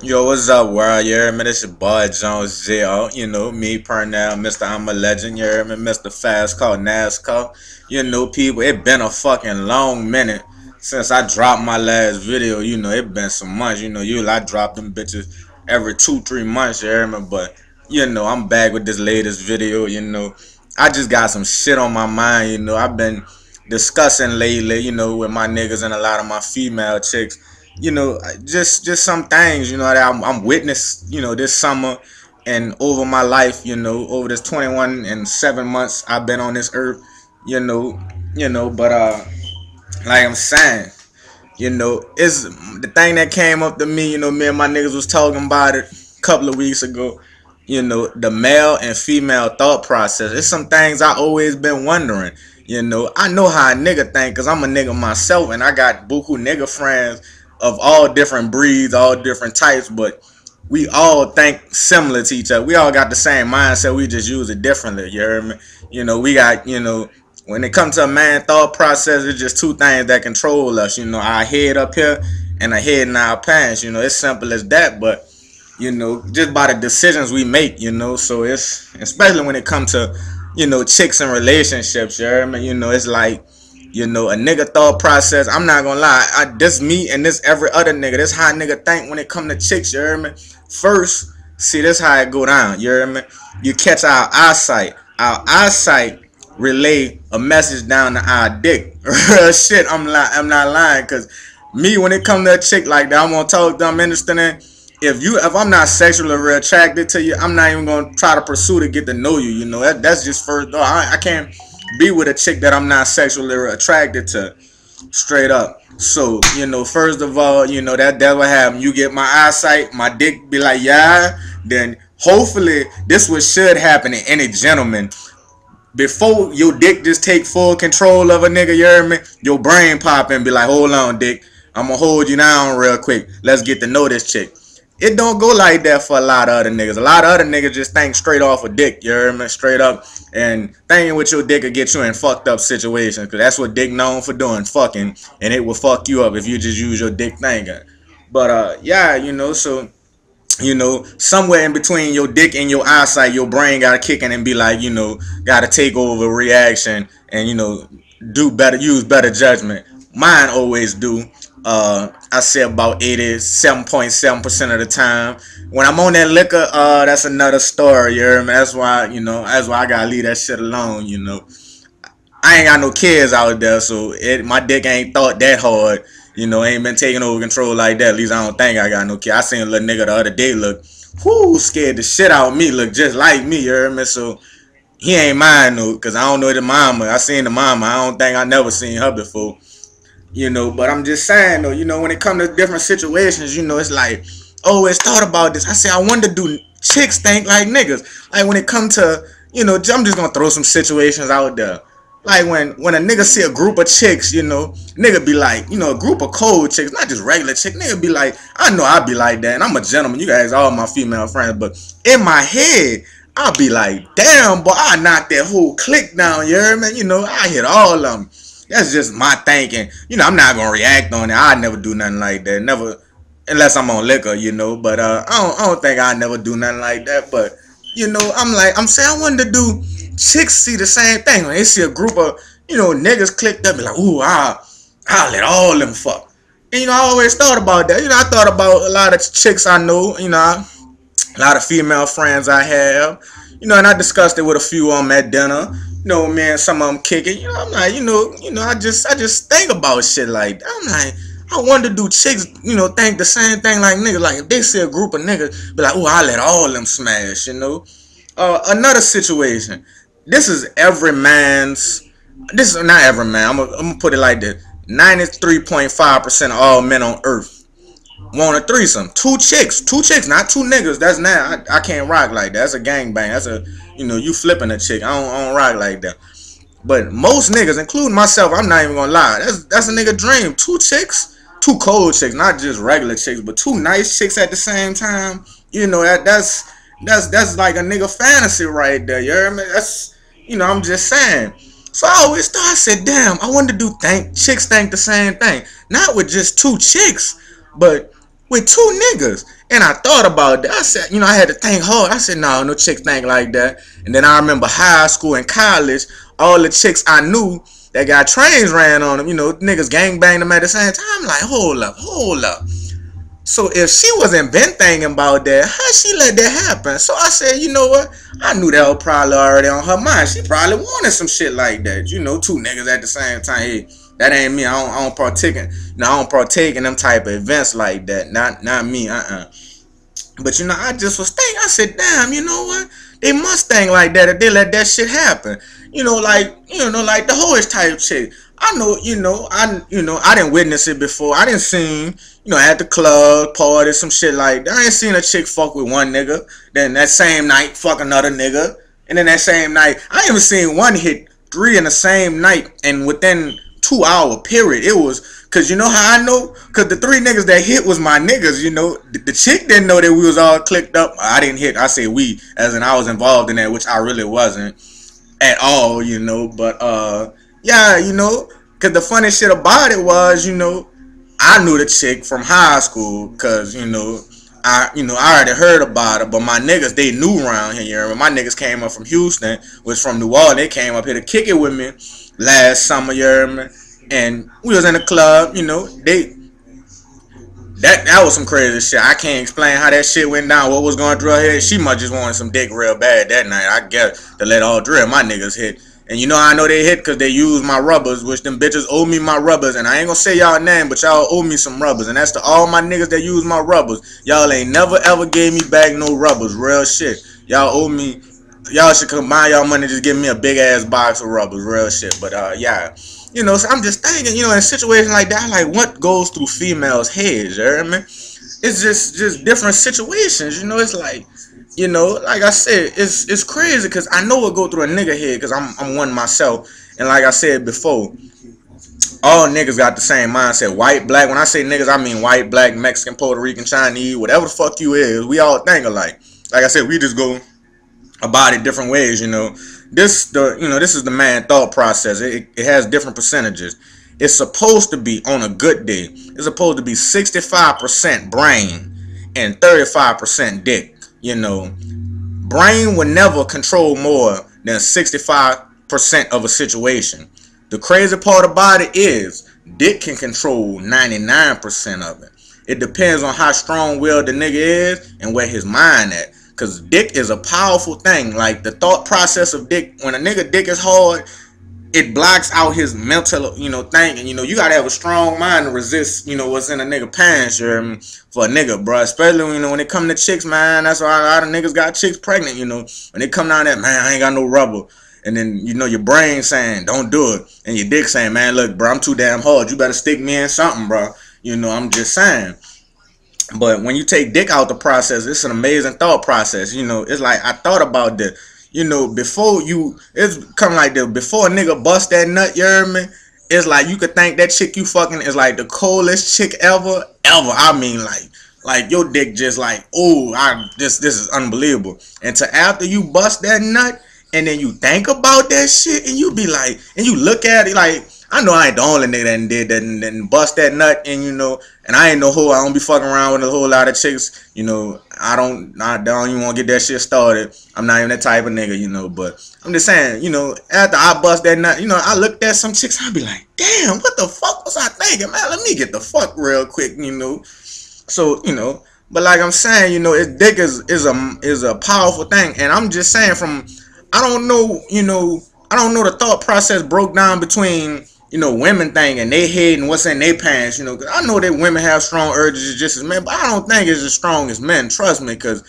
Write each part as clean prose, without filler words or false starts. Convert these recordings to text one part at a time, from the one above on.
Yo, what's up, world? You heard me? This your boy JonesJrEnt. You know, me, Pernell, Mr. I'm a Legend. You heard me? Mr. Fast Car, NASCAR. You know, people, it been a fucking long minute since I dropped my last video. You know, it been some months. You know, I drop them bitches every 2-3 months. You heard me? But, you know, I'm back with this latest video. You know, I just got some shit on my mind. You know, I've been discussing lately, you know, with my niggas and a lot of my female chicks, you know, just some things, you know, that I'm witness, you know, this summer and over my life, you know, over this 21 and 7 months I've been on this earth, you know, but like I'm saying, you know, it's the thing that came up to me, you know, me and my niggas was talking about it a couple of weeks ago. You know, the male and female thought process. It's some things I always been wondering. You know, I know how a nigga think because I'm a nigga myself and I got buku nigga friends of all different breeds, all different types, but we all think similar to each other. We all got the same mindset. We just use it differently. You heard me? You know, we got, you know, when it comes to a man thought process, it's just two things that control us. You know, our head up here and a head in our pants. You know, it's simple as that, but you know, just by the decisions we make, you know. So it's especially when it comes to, you know, chicks and relationships, you hear me? You know, it's like, you know, a nigga thought process. I'm not gonna lie, this me and this every other nigga. This how a nigga think when it come to chicks, you hear me? First, see, this how it go down, you hear me? You catch our eyesight. Our eyesight relay a message down to our dick. Real shit, I'm not lying, cause me, when it come to a chick like that, I'm gonna talk to them, interested in. If I'm not sexually attracted to you, I'm not even gonna try to pursue to get to know you. You know, that's just first thought. I can't be with a chick that I'm not sexually attracted to, straight up. So, you know, first of all, you know, that's what happened. You get my eyesight, my dick be like, yeah. Then hopefully this what should happen to any gentleman. Before your dick just take full control of a nigga, you hear me? Your brain pop and be like, hold on, dick. I'm gonna hold you down real quick. Let's get to know this chick. It don't go like that for a lot of other niggas. A lot of other niggas just think straight off a dick, you hear me? Straight up. And thinking with your dick will get you in fucked up situations. Because that's what dick known for doing, fucking. And it will fuck you up if you just use your dick thinking. But, yeah, you know, so, you know, somewhere in between your dick and your eyesight, your brain got to kick in and be like, you know, got to take over reaction and, you know, do better, use better judgment. Mine always do. I say about 87.7% of the time. When I'm on that liquor, that's another story, you hear me? That's why, you know, that's why I gotta leave that shit alone, you know. I ain't got no kids out there, so my dick ain't thought that hard, you know, ain't been taking over control like that. At least I don't think I got no kids. I seen a little nigga the other day look, whoo, scared the shit out of me, look just like me, you hear me? So he ain't mine, though, because I don't know the mama. I seen the mama. I don't think I never seen her before. You know, but I'm just saying though, you know, when it comes to different situations, you know, it's like, oh, it's thought about this. I say, I wonder, do chicks think like niggas? Like when it comes to, you know, I'm just gonna throw some situations out there. Like when a nigga see a group of chicks, you know, nigga be like, you know, a group of cold chicks, not just regular chicks. Nigga be like, I know I be like that, and I'm a gentleman. You guys, all my female friends, but in my head, I'll be like, damn, boy, I knocked that whole clique down, you hear me? You know, I hit all of them. That's just my thinking. You know, I'm not gonna react on it. I never do nothing like that. Never, unless I'm on liquor, you know. But I don't think I never do nothing like that. But you know, I'm saying I wanted to do. Chicks see the same thing when they see a group of, you know, niggas clicked up, be like, ooh, I'll let all of them fuck. And you know, I always thought about that. You know, I thought about a lot of chicks I know. You know, a lot of female friends I have. You know, and I discussed it with a few of them at dinner. You know, man, some of them kicking. You know, I'm like, you know, I just think about shit like that. I'm like, I wonder, do chicks, you know, think the same thing like niggas? Like if they see a group of niggas, be like, oh, I let all of them smash. You know, another situation. This is every man's. This is not every man. I'm gonna put it like this: 93.5% of all men on earth want a threesome. Two chicks, not two niggas. That's not. I can't rock like that. That's a gangbang. That's a, you know, you flipping a chick. I don't rock like that. But most niggas, including myself, I'm not even gonna lie. That's a nigga dream. Two chicks, two cold chicks, not just regular chicks, but two nice chicks at the same time. You know, that's like a nigga fantasy right there. You hear me? That's, you know, I'm just saying. So I always thought, I said, damn, I wonder, do chicks think the same thing? Not with just two chicks, but with two niggas. And I thought about that. I said, I had to think hard. I said, no chicks think like that. And then I remember high school and college, all the chicks I knew that got trains ran on them, niggas gang banged them at the same time. I'm like, hold up. So if she wasn't been thinking about that, how she let that happen? So I said, you know what? I knew that was probably already on her mind. She probably wanted some shit like that. Two niggas at the same time. Hey, that ain't me. I don't partake in them type of events like that. Not me. But I just was thinking. I said, damn. You know what? They must think like that if they let that shit happen. Like the hoish type shit. I know, I didn't witness it before. I didn't see, at the club, party, some shit like that. I ain't seen a chick fuck with one nigga, then that same night fuck another nigga, and then that same night, I ain't even seen one hit 3 in the same night, and within 2-hour period. It was, cause you know how I know? Cause the 3 niggas that hit was my niggas, The chick didn't know that we was all clicked up. I didn't hit, I say we, as in I was involved in that, which I really wasn't at all, but yeah, cause the funny shit about it was, I knew the chick from high school, cause I already heard about her, but my niggas, they knew around here. My niggas came up from Houston, was from New Orleans. They came up here to kick it with me last summer, and we was in the club, that was some crazy shit. I can't explain how that shit went down, what was going through her head. She must just wanted some dick real bad that night, I guess, to let all 3 of my niggas hit. And I know they hit because they used my rubbers, which them bitches owe me my rubbers. And I ain't gonna say y'all name, but y'all owe me some rubbers. And that's to all my niggas that use my rubbers. Y'all ain't never ever gave me back no rubbers. Real shit. Y'all owe me. Y'all should combine y'all money, just give me a big ass box of rubbers. Real shit. But yeah. So I'm just thinking, in situations like that, like what goes through females' heads, you know what I mean? It's just different situations, it's like, like I said, it's crazy because I know what go through a nigga head because I'm one myself. And like I said before, all niggas got the same mindset. White, black. When I say niggas, I mean white, black, Mexican, Puerto Rican, Chinese, whatever the fuck you is. We all think alike. Like I said, we just go about it different ways, This is the man thought process. It has different percentages. It's supposed to be on a good day. It's supposed to be 65% brain and 35% dick. Brain will never control more than 65% of a situation. The crazy part about it is dick can control 99% of it. It depends on how strong-willed the nigga is and where his mind at. Because dick is a powerful thing. Like the thought process of dick, when a nigga dick is hard, it blocks out his mental, thinking. You gotta have a strong mind to resist, what's in a nigga pants, for a nigga, bro. Especially, when it come to chicks, man. That's why a lot of niggas got chicks pregnant, When they come down there, man, I ain't got no rubber. And then, your brain saying, don't do it. And your dick saying, man, look, bro, I'm too damn hard. You better stick me in something, bro. I'm just saying. But when you take dick out the process, it's an amazing thought process. It's like I thought about this. Before it's come like this. Before a nigga bust that nut, you hear me? It's like you could think that chick you fucking is like the coolest chick ever. I mean, like your dick just like, oh, this is unbelievable. And to after you bust that nut, and then you think about that shit, and you be like, and you look at it like, I know I ain't the only nigga that did that and bust that nut, and and I ain't no hoe. I don't be fucking around with a whole lot of chicks. I don't even want to get that shit started. I'm not even that type of nigga, but I'm just saying, after I bust that nut, I looked at some chicks, I be like, damn, what the fuck was I thinking, man? Let me get the fuck real quick, So, but like I'm saying, dick is a powerful thing, and I'm just saying I don't know the thought process broke down between women thinking they head and what's in their pants, cause I know that women have strong urges just as men, but I don't think it's as strong as men, trust me, cause,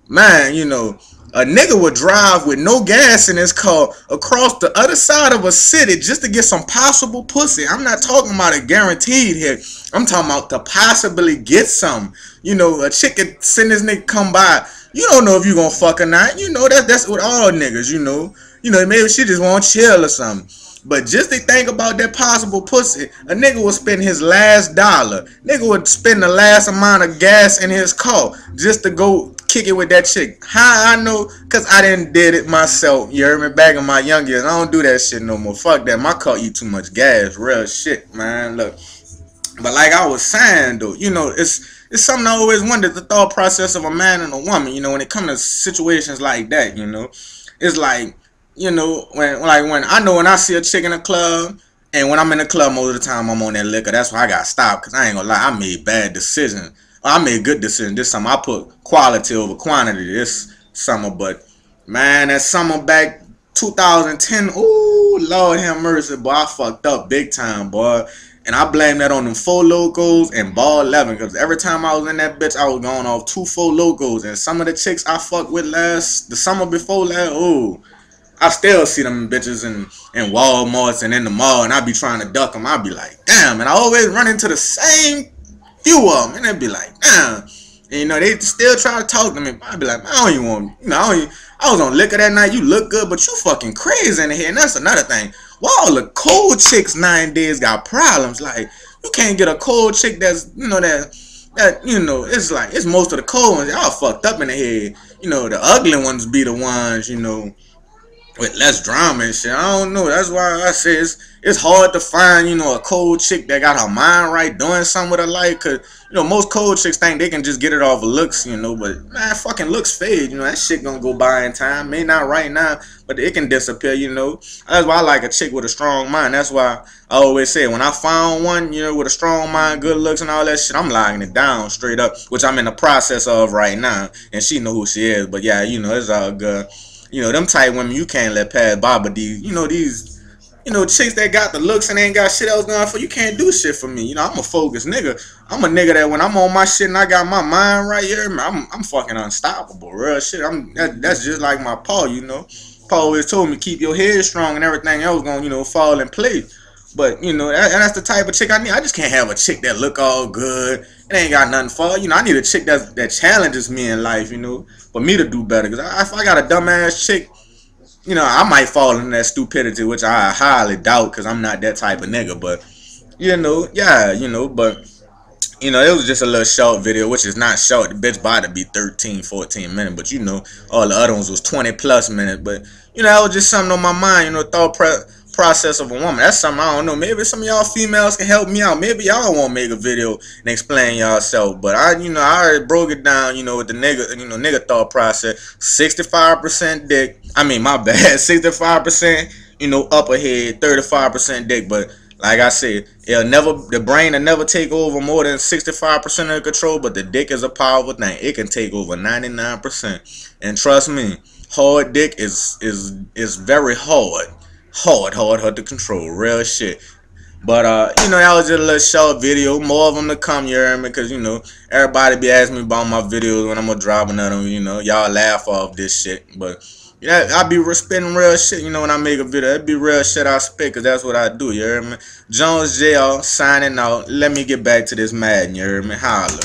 man, a nigga would drive with no gas in his car across the other side of a city just to get some possible pussy. I'm not talking about a guaranteed hit. I'm talking about to possibly get some. A chick could send this nigga come by. You don't know if you gonna fuck or not. That's with all niggas, maybe she just want to chill or something. But just to think about that possible pussy, a nigga would spend his last dollar. Nigga would spend the last amount of gas in his car just to go kick it with that chick. How I know? Because I didn't did it myself. You heard me? Back in my young years, I don't do that shit no more. Fuck that. My car eat too much gas. Real shit, man. Look. But like I was saying though, it's something I always wondered, the thought process of a man and a woman, when it comes to situations like that, it's like, when I know when I see a chick in a club, and when I'm in the club most of the time I'm on that liquor, that's why I got stopped, cause I ain't gonna lie, I made bad decisions. I made good decisions this summer. I put quality over quantity this summer, but man, that summer back 2010, ooh, Lord have mercy, boy, I fucked up big time, boy. And I blame that on them 4 Locos and Ball 11. Because every time I was in that bitch, I was going off 2 4 Locos. And some of the chicks I fucked with the summer before last, ooh, I still see them bitches in Walmarts and in the mall. And I be trying to duck them. I be like, damn. And I always run into the same few of them. And they be like, damn. And, they still try to talk to me. I be like, man, I don't even want, I was on liquor that night. You look good, but you fucking crazy in here. And that's another thing. Why all the cold chicks nowadays got problems? Like, you can't get a cold chick that's, it's like, it's most of the cold ones. Y'all fucked up in the head. The ugly ones be the ones, with less drama and shit. I don't know. That's why I say it's hard to find, a cold chick that got her mind right, doing something with her life. Cause, most cold chicks think they can just get it off of looks, but man, fucking looks fade. That shit gonna go by in time. May not right now, but it can disappear, That's why I like a chick with a strong mind. That's why I always say when I found one, with a strong mind, good looks and all that shit, I'm locking it down straight up, which I'm in the process of right now. And she know who she is. But yeah, it's all good. Them type women you can't let pass by, but these chicks that got the looks and ain't got shit else going for, you can't do shit for me. I'm a focused nigga. I'm a nigga that when I'm on my shit and I got my mind right here, I'm fucking unstoppable, real shit. That's just like my Paul, Paul always told me keep your head strong and everything else gonna, fall in place. But, that's the type of chick I need. I just can't have a chick that look all good. It ain't got nothing for her. I need a chick that challenges me in life, for me to do better. Because if I got a dumbass chick, I might fall into that stupidity, which I highly doubt because I'm not that type of nigga. But, yeah, but, it was just a little short video, which is not short. The bitch about to be 13, 14 minutes. But, all the other ones was 20 plus minutes. But, that was just something on my mind, thought process of a woman. That's something I don't know. Maybe some of y'all females can help me out. Maybe y'all won't make a video and explain y'allself. But I already broke it down, with the nigga thought process. 65% dick. I mean, my bad. 65%, upper head, 35% dick. But like I said, the brain will never take over more than 65% of the control, but the dick is a powerful thing. It can take over 99%. And trust me, hard dick is very hard. Hard to control, real shit. But that was just a little short video. More of them to come, you hear me? Because everybody be asking me about my videos when I'm gonna drop another one. Y'all laugh off this shit, but I be spitting real shit. When I make a video, it be real shit I spit, because that's what I do. You hear me? JonesJrEnt signing out. Let me get back to this Madden. You hear me? Holla.